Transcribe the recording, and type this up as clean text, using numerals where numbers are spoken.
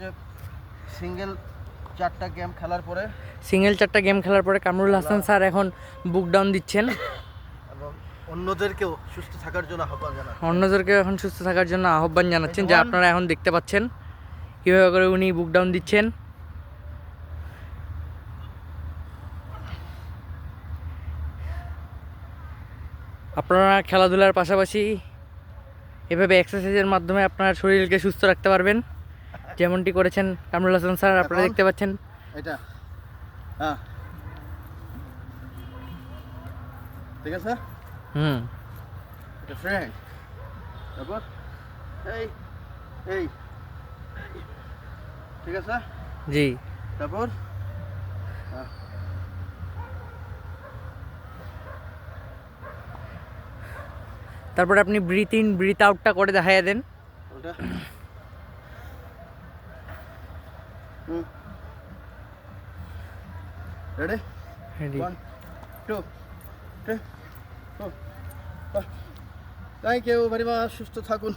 যে সিঙ্গেল 4টা গেম খেলার পরে কামরুল হাসান স্যার এখন বুক ডাউন দিচ্ছেন এবং অন্যদেরকেও সুস্থ থাকার জন্য আহ্বান জানাচ্ছেন যা আপনারা এখন দেখতে পাচ্ছেন কীভাবে করে উনি বুক ডাউন দিচ্ছেন। আপনারা খেলাধুলার পাশাপাশি এভাবে এক্সারসাইজের মাধ্যমে আপনার শরীরকে সুস্থ রাখতে পারবেন, যেমনটি করেছেন কামরুল হাসান স্যার। আপনারা দেখতে পাচ্ছেন এটা হ্যাঁ ঠিক আছে। এটা ফ্রেন্ড, তারপর এই এই ঠিক আছে জি। তারপর তারপরে আপনি ব্রিথ ইন ব্রিথ আউটটা করে দেখাইয়া দেন। ওটা ready, 1 2 3 4 thank you very much. সুস্থ থাকুন।